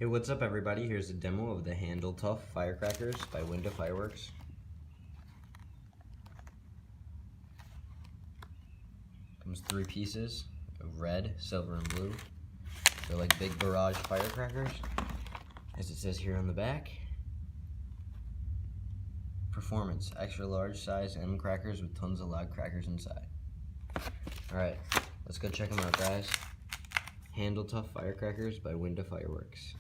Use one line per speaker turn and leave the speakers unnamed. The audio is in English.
Hey, what's up everybody? Here's a demo of the handle Tuff Firecrackers by Winda Fireworks. Comes 3 pieces of red, silver, and blue. They're like big barrage firecrackers, as it says here on the back. Performance, extra large size M crackers with tons of loud crackers inside. Alright, let's go check them out, guys. Handle Tuff Firecrackers by Winda Fireworks.